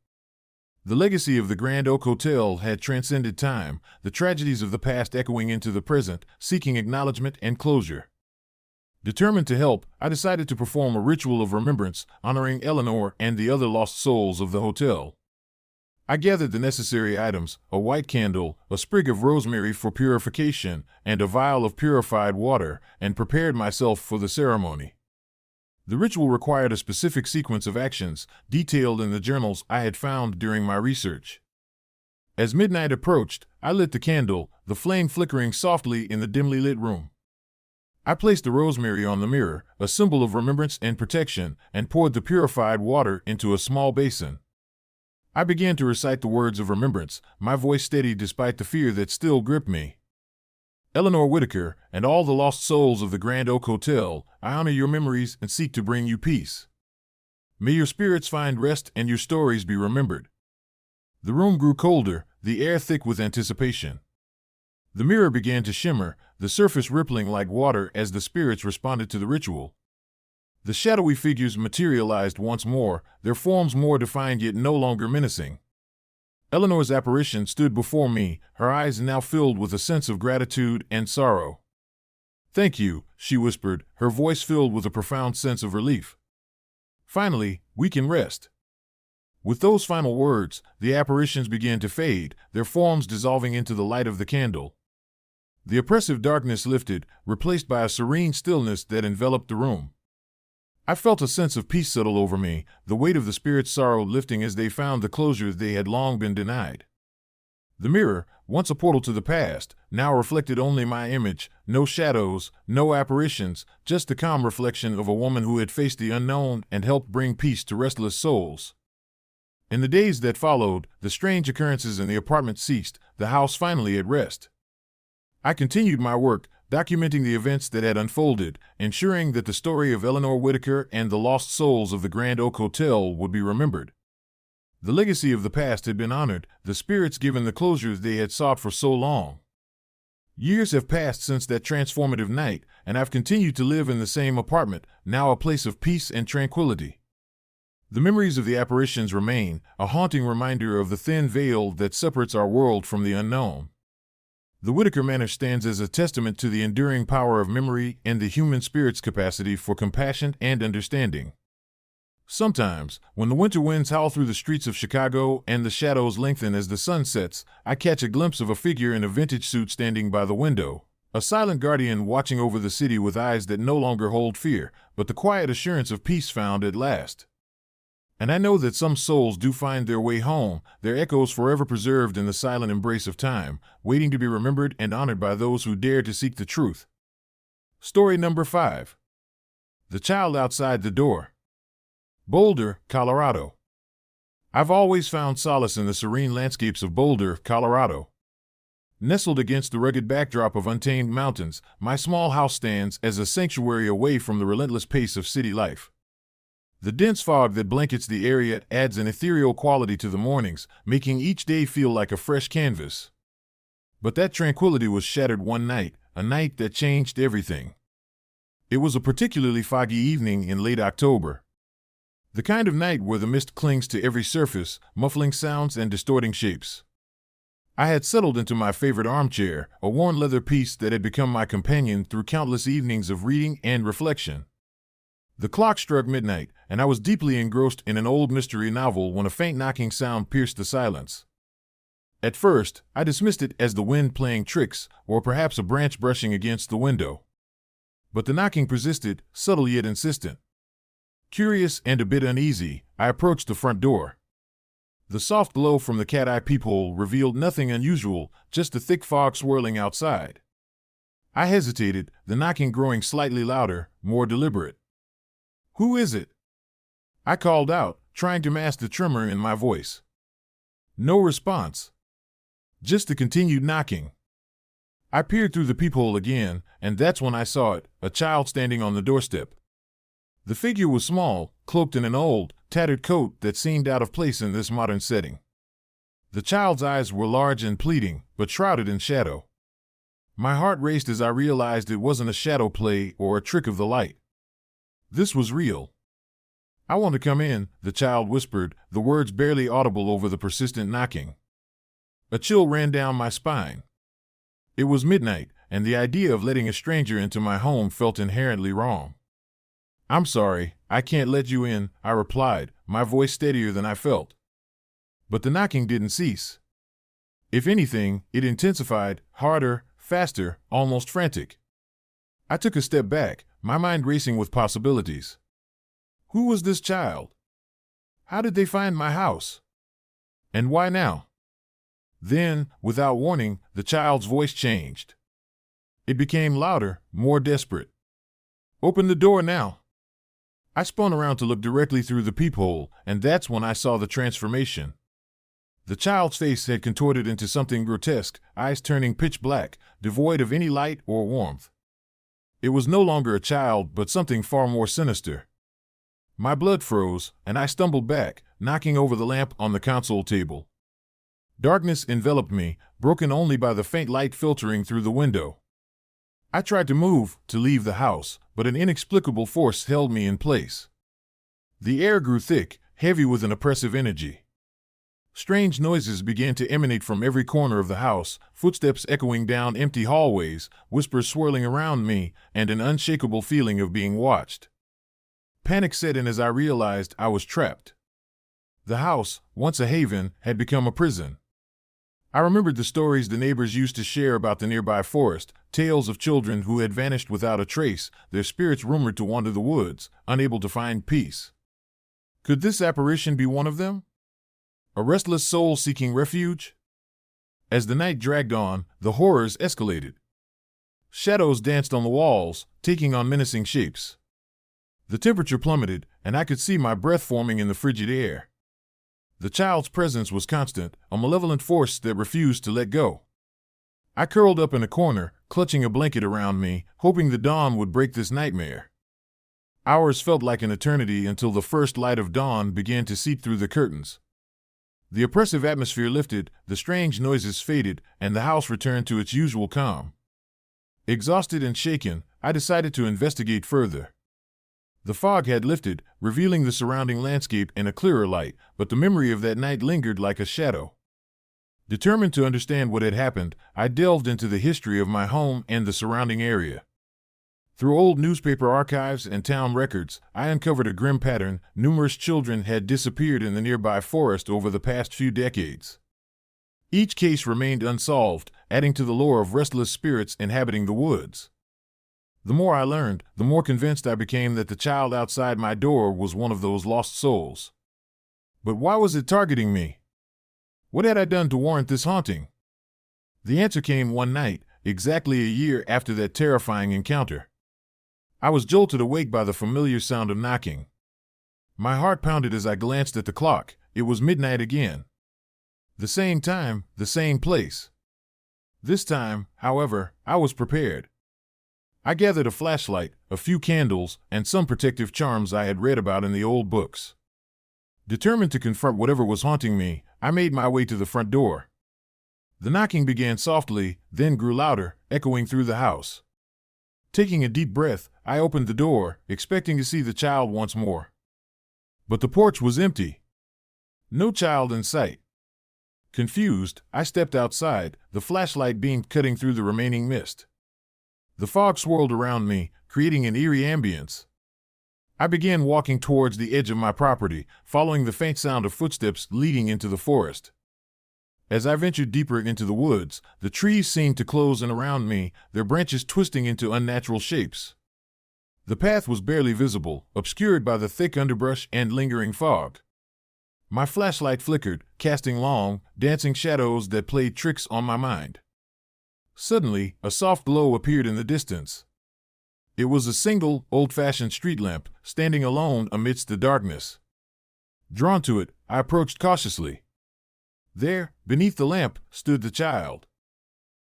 The legacy of the Grand Oak Hotel had transcended time, the tragedies of the past echoing into the present, seeking acknowledgement and closure. Determined to help, I decided to perform a ritual of remembrance, honoring Eleanor and the other lost souls of the hotel. I gathered the necessary items, a white candle, a sprig of rosemary for purification, and a vial of purified water, and prepared myself for the ceremony. The ritual required a specific sequence of actions, detailed in the journals I had found during my research. As midnight approached, I lit the candle, the flame flickering softly in the dimly lit room. I placed the rosemary on the mirror, a symbol of remembrance and protection, and poured the purified water into a small basin. I began to recite the words of remembrance, my voice steady despite the fear that still gripped me. "Eleanor Whitaker, and all the lost souls of the Grand Oak Hotel, I honor your memories and seek to bring you peace. May your spirits find rest and your stories be remembered." The room grew colder, the air thick with anticipation. The mirror began to shimmer, the surface rippling like water as the spirits responded to the ritual. The shadowy figures materialized once more, their forms more defined yet no longer menacing. Eleanor's apparition stood before me, her eyes now filled with a sense of gratitude and sorrow. "Thank you," she whispered, her voice filled with a profound sense of relief. "Finally, we can rest." With those final words, the apparitions began to fade, their forms dissolving into the light of the candle. The oppressive darkness lifted, replaced by a serene stillness that enveloped the room. I felt a sense of peace settle over me, the weight of the spirit's sorrow lifting as they found the closure they had long been denied. The mirror, once a portal to the past, now reflected only my image, no shadows, no apparitions, just the calm reflection of a woman who had faced the unknown and helped bring peace to restless souls. In the days that followed, the strange occurrences in the apartment ceased, the house finally at rest. I continued my work, documenting the events that had unfolded, ensuring that the story of Eleanor Whitaker and the lost souls of the Grand Oak Hotel would be remembered. The legacy of the past had been honored, the spirits given the closure they had sought for so long. Years have passed since that transformative night, and I've continued to live in the same apartment, now a place of peace and tranquility. The memories of the apparitions remain, a haunting reminder of the thin veil that separates our world from the unknown. The Whitaker Manor stands as a testament to the enduring power of memory and the human spirit's capacity for compassion and understanding. Sometimes, when the winter winds howl through the streets of Chicago and the shadows lengthen as the sun sets, I catch a glimpse of a figure in a vintage suit standing by the window, a silent guardian watching over the city with eyes that no longer hold fear, but the quiet assurance of peace found at last. And I know that some souls do find their way home, their echoes forever preserved in the silent embrace of time, waiting to be remembered and honored by those who dare to seek the truth. Story number 5. The Child Outside the Door. Boulder, Colorado. I've always found solace in the serene landscapes of Boulder, Colorado. Nestled against the rugged backdrop of untamed mountains, my small house stands as a sanctuary away from the relentless pace of city life. The dense fog that blankets the area adds an ethereal quality to the mornings, making each day feel like a fresh canvas. But that tranquility was shattered one night, a night that changed everything. It was a particularly foggy evening in late October. The kind of night where the mist clings to every surface, muffling sounds and distorting shapes. I had settled into my favorite armchair, a worn leather piece that had become my companion through countless evenings of reading and reflection. The clock struck midnight, and I was deeply engrossed in an old mystery novel when a faint knocking sound pierced the silence. At first, I dismissed it as the wind playing tricks, or perhaps a branch brushing against the window. But the knocking persisted, subtle yet insistent. Curious and a bit uneasy, I approached the front door. The soft glow from the cat-eye peephole revealed nothing unusual, just the thick fog swirling outside. I hesitated, the knocking growing slightly louder, more deliberate. "Who is it?" I called out, trying to mask the tremor in my voice. No response. Just the continued knocking. I peered through the peephole again, and that's when I saw it, a child standing on the doorstep. The figure was small, cloaked in an old, tattered coat that seemed out of place in this modern setting. The child's eyes were large and pleading, but shrouded in shadow. My heart raced as I realized it wasn't a shadow play or a trick of the light. This was real. "I want to come in," the child whispered, the words barely audible over the persistent knocking. A chill ran down my spine. It was midnight, and the idea of letting a stranger into my home felt inherently wrong. "I'm sorry, I can't let you in," I replied, my voice steadier than I felt. But the knocking didn't cease. If anything, it intensified, harder, faster, almost frantic. I took a step back, my mind racing with possibilities. Who was this child? How did they find my house? And why now? Then, without warning, the child's voice changed. It became louder, more desperate. "Open the door now." I spun around to look directly through the peephole, and that's when I saw the transformation. The child's face had contorted into something grotesque, eyes turning pitch black, devoid of any light or warmth. It was no longer a child, but something far more sinister. My blood froze, and I stumbled back, knocking over the lamp on the console table. Darkness enveloped me, broken only by the faint light filtering through the window. I tried to move, to leave the house, but an inexplicable force held me in place. The air grew thick, heavy with an oppressive energy. Strange noises began to emanate from every corner of the house, footsteps echoing down empty hallways, whispers swirling around me, and an unshakable feeling of being watched. Panic set in as I realized I was trapped. The house, once a haven, had become a prison. I remembered the stories the neighbors used to share about the nearby forest, tales of children who had vanished without a trace, their spirits rumored to wander the woods, unable to find peace. Could this apparition be one of them? A restless soul seeking refuge? As the night dragged on, the horrors escalated. Shadows danced on the walls, taking on menacing shapes. The temperature plummeted, and I could see my breath forming in the frigid air. The child's presence was constant, a malevolent force that refused to let go. I curled up in a corner, clutching a blanket around me, hoping the dawn would break this nightmare. Hours felt like an eternity until the first light of dawn began to seep through the curtains. The oppressive atmosphere lifted, the strange noises faded, and the house returned to its usual calm. Exhausted and shaken, I decided to investigate further. The fog had lifted, revealing the surrounding landscape in a clearer light, but the memory of that night lingered like a shadow. Determined to understand what had happened, I delved into the history of my home and the surrounding area. Through old newspaper archives and town records, I uncovered a grim pattern. Numerous children had disappeared in the nearby forest over the past few decades. Each case remained unsolved, adding to the lore of restless spirits inhabiting the woods. The more I learned, the more convinced I became that the child outside my door was one of those lost souls. But why was it targeting me? What had I done to warrant this haunting? The answer came one night, exactly a year after that terrifying encounter. I was jolted awake by the familiar sound of knocking. My heart pounded as I glanced at the clock. It was midnight again. The same time, the same place. This time, however, I was prepared. I gathered a flashlight, a few candles, and some protective charms I had read about in the old books. Determined to confront whatever was haunting me, I made my way to the front door. The knocking began softly, then grew louder, echoing through the house. Taking a deep breath, I opened the door, expecting to see the child once more. But the porch was empty. No child in sight. Confused, I stepped outside, the flashlight beam cutting through the remaining mist. The fog swirled around me, creating an eerie ambience. I began walking towards the edge of my property, following the faint sound of footsteps leading into the forest. As I ventured deeper into the woods, the trees seemed to close in around me, their branches twisting into unnatural shapes. The path was barely visible, obscured by the thick underbrush and lingering fog. My flashlight flickered, casting long, dancing shadows that played tricks on my mind. Suddenly, a soft glow appeared in the distance. It was a single, old-fashioned street lamp, standing alone amidst the darkness. Drawn to it, I approached cautiously. There, beneath the lamp, stood the child.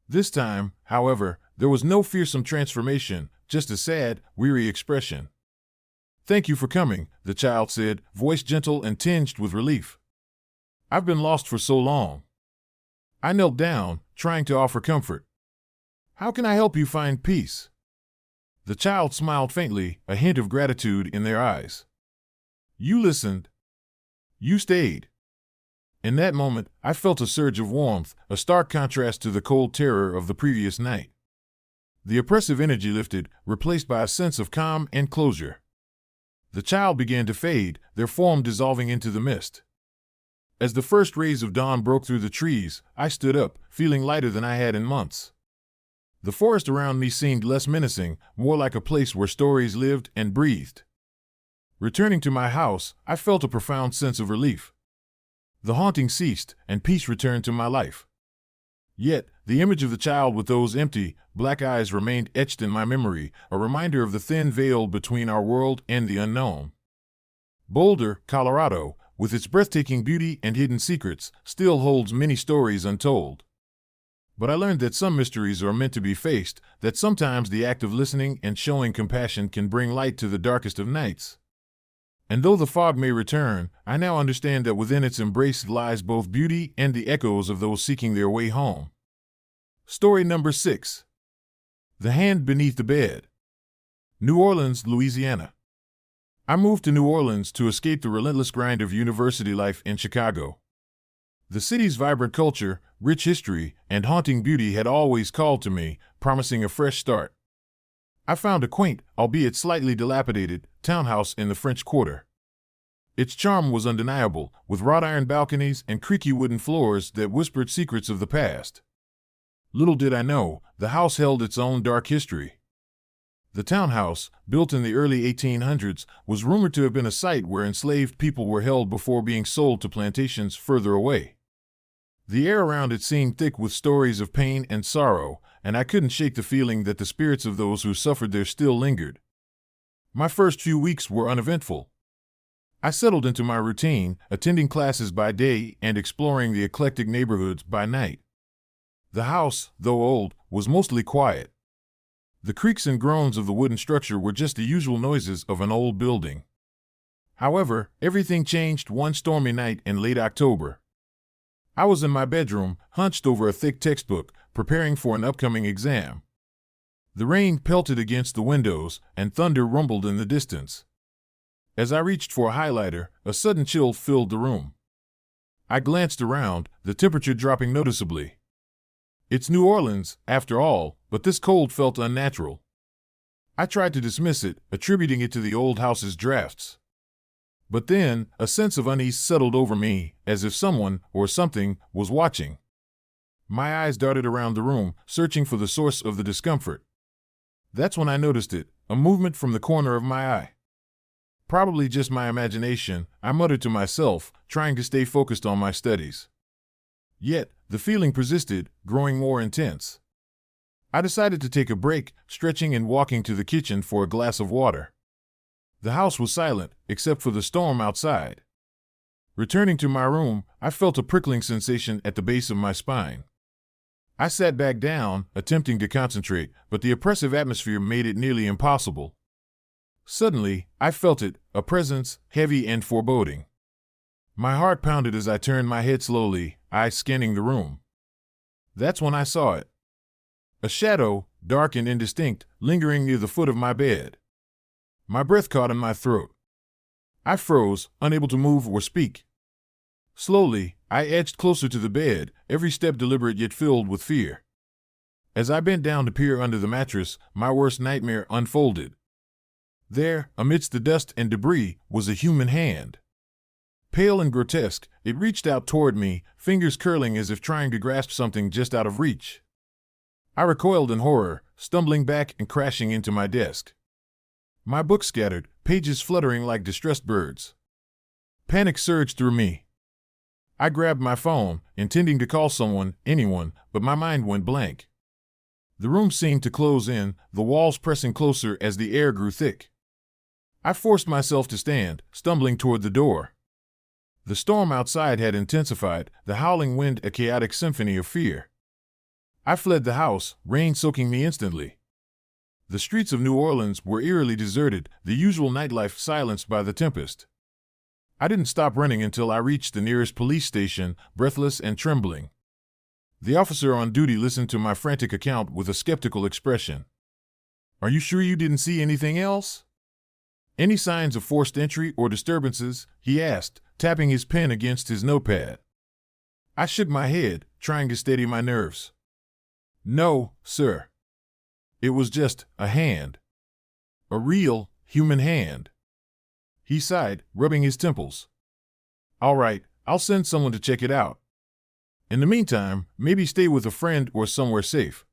This time, however, there was no fearsome transformation, just a sad, weary expression. "Thank you for coming," the child said, voice gentle and tinged with relief. "I've been lost for so long." I knelt down, trying to offer comfort. "How can I help you find peace?" The child smiled faintly, a hint of gratitude in their eyes. "You listened. You stayed." In that moment, I felt a surge of warmth, a stark contrast to the cold terror of the previous night. The oppressive energy lifted, replaced by a sense of calm and closure. The child began to fade, their form dissolving into the mist. As the first rays of dawn broke through the trees, I stood up, feeling lighter than I had in months. The forest around me seemed less menacing, more like a place where stories lived and breathed. Returning to my house, I felt a profound sense of relief. The haunting ceased, and peace returned to my life. Yet, the image of the child with those empty, black eyes remained etched in my memory, a reminder of the thin veil between our world and the unknown. Boulder, Colorado, with its breathtaking beauty and hidden secrets, still holds many stories untold. But I learned that some mysteries are meant to be faced, that sometimes the act of listening and showing compassion can bring light to the darkest of nights. And though the fog may return, I now understand that within its embrace lies both beauty and the echoes of those seeking their way home. Story number 6. The Hand Beneath the Bed. New Orleans, Louisiana. I moved to New Orleans to escape the relentless grind of university life in Chicago. The city's vibrant culture, rich history, and haunting beauty had always called to me, promising a fresh start. I found a quaint, albeit slightly dilapidated, townhouse in the French Quarter. Its charm was undeniable, with wrought iron balconies and creaky wooden floors that whispered secrets of the past. Little did I know, the house held its own dark history. The townhouse, built in the early 1800s, was rumored to have been a site where enslaved people were held before being sold to plantations further away. The air around it seemed thick with stories of pain and sorrow, and I couldn't shake the feeling that the spirits of those who suffered there still lingered. My first few weeks were uneventful. I settled into my routine, attending classes by day and exploring the eclectic neighborhoods by night. The house, though old, was mostly quiet. The creaks and groans of the wooden structure were just the usual noises of an old building. However, everything changed one stormy night in late October. I was in my bedroom, hunched over a thick textbook, preparing for an upcoming exam. The rain pelted against the windows, and thunder rumbled in the distance. As I reached for a highlighter, a sudden chill filled the room. I glanced around, the temperature dropping noticeably. It's New Orleans, after all, but this cold felt unnatural. I tried to dismiss it, attributing it to the old house's drafts. But then, a sense of unease settled over me, as if someone, or something, was watching. My eyes darted around the room, searching for the source of the discomfort. That's when I noticed it, a movement from the corner of my eye. Probably just my imagination, I muttered to myself, trying to stay focused on my studies. Yet, the feeling persisted, growing more intense. I decided to take a break, stretching and walking to the kitchen for a glass of water. The house was silent, except for the storm outside. Returning to my room, I felt a prickling sensation at the base of my spine. I sat back down, attempting to concentrate, but the oppressive atmosphere made it nearly impossible. Suddenly, I felt it, a presence, heavy and foreboding. My heart pounded as I turned my head slowly, eyes scanning the room. That's when I saw it. A shadow, dark and indistinct, lingering near the foot of my bed. My breath caught in my throat. I froze, unable to move or speak. Slowly, I edged closer to the bed, every step deliberate yet filled with fear. As I bent down to peer under the mattress, my worst nightmare unfolded. There, amidst the dust and debris, was a human hand. Pale and grotesque, it reached out toward me, fingers curling as if trying to grasp something just out of reach. I recoiled in horror, stumbling back and crashing into my desk. My book scattered, pages fluttering like distressed birds. Panic surged through me. I grabbed my phone, intending to call someone, anyone, but my mind went blank. The room seemed to close in, the walls pressing closer as the air grew thick. I forced myself to stand, stumbling toward the door. The storm outside had intensified, the howling wind a chaotic symphony of fear. I fled the house, rain soaking me instantly. The streets of New Orleans were eerily deserted, the usual nightlife silenced by the tempest. I didn't stop running until I reached the nearest police station, breathless and trembling. The officer on duty listened to my frantic account with a skeptical expression. "Are you sure you didn't see anything else? Any signs of forced entry or disturbances?" he asked, tapping his pen against his notepad. I shook my head, trying to steady my nerves. "No, sir. It was just a hand. A real, human hand." He sighed, rubbing his temples. "All right, I'll send someone to check it out. In the meantime, maybe stay with a friend or somewhere safe."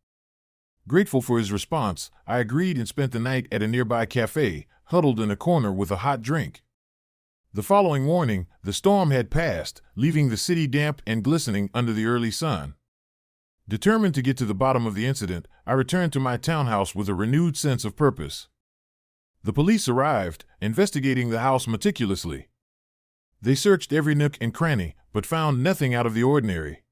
Grateful for his response, I agreed and spent the night at a nearby cafe, huddled in a corner with a hot drink. The following morning, the storm had passed, leaving the city damp and glistening under the early sun. Determined to get to the bottom of the incident, I returned to my townhouse with a renewed sense of purpose. The police arrived, investigating the house meticulously. They searched every nook and cranny, but found nothing out of the ordinary.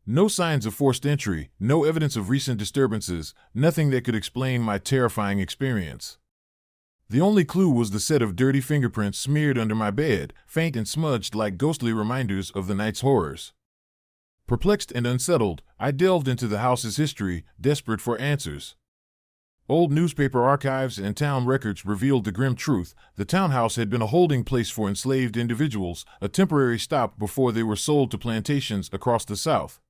No signs of forced entry, no evidence of recent disturbances, nothing that could explain my terrifying experience. The only clue was the set of dirty fingerprints smeared under my bed, faint and smudged like ghostly reminders of the night's horrors. Perplexed and unsettled, I delved into the house's history, desperate for answers. Old newspaper archives and town records revealed the grim truth. The townhouse had been a holding place for enslaved individuals, a temporary stop before they were sold to plantations across the South.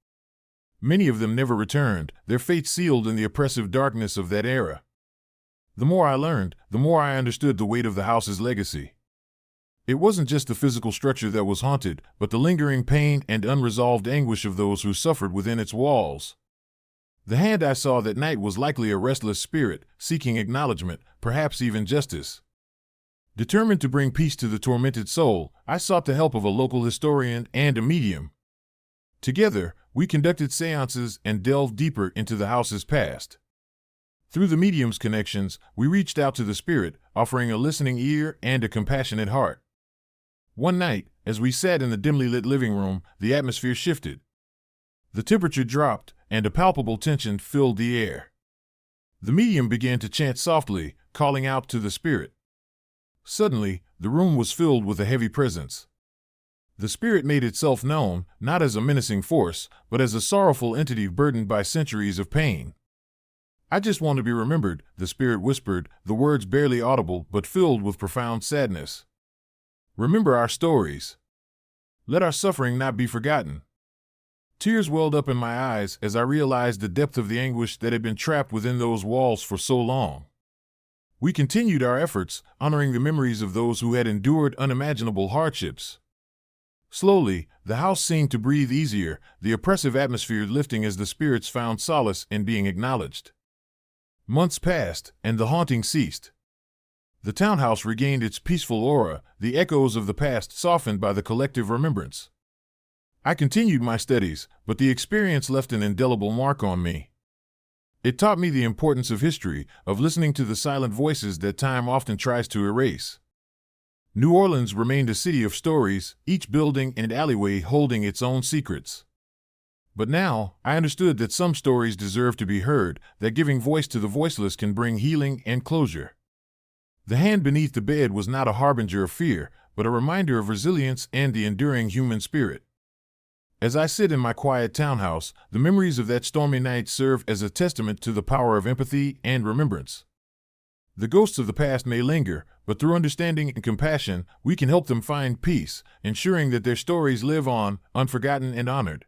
Many of them never returned, their fate sealed in the oppressive darkness of that era. The more I learned, the more I understood the weight of the house's legacy. It wasn't just the physical structure that was haunted, but the lingering pain and unresolved anguish of those who suffered within its walls. The hand I saw that night was likely a restless spirit, seeking acknowledgement, perhaps even justice. Determined to bring peace to the tormented soul, I sought the help of a local historian and a medium. Together, we conducted seances and delved deeper into the house's past. Through the medium's connections, we reached out to the spirit, offering a listening ear and a compassionate heart. One night, as we sat in the dimly lit living room, the atmosphere shifted. The temperature dropped, and a palpable tension filled the air. The medium began to chant softly, calling out to the spirit. Suddenly, the room was filled with a heavy presence. The spirit made itself known, not as a menacing force, but as a sorrowful entity burdened by centuries of pain. "I just want to be remembered," the spirit whispered, the words barely audible but filled with profound sadness. "Remember our stories. Let our suffering not be forgotten." Tears welled up in my eyes as I realized the depth of the anguish that had been trapped within those walls for so long. We continued our efforts, honoring the memories of those who had endured unimaginable hardships. Slowly, the house seemed to breathe easier, the oppressive atmosphere lifting as the spirits found solace in being acknowledged. Months passed, and the haunting ceased. The townhouse regained its peaceful aura, the echoes of the past softened by the collective remembrance. I continued my studies, but the experience left an indelible mark on me. It taught me the importance of history, of listening to the silent voices that time often tries to erase. New Orleans remained a city of stories, each building and alleyway holding its own secrets. But now, I understood that some stories deserve to be heard, that giving voice to the voiceless can bring healing and closure. The hand beneath the bed was not a harbinger of fear, but a reminder of resilience and the enduring human spirit. As I sit in my quiet townhouse, the memories of that stormy night serve as a testament to the power of empathy and remembrance. The ghosts of the past may linger, but through understanding and compassion, we can help them find peace, ensuring that their stories live on, unforgotten and honored.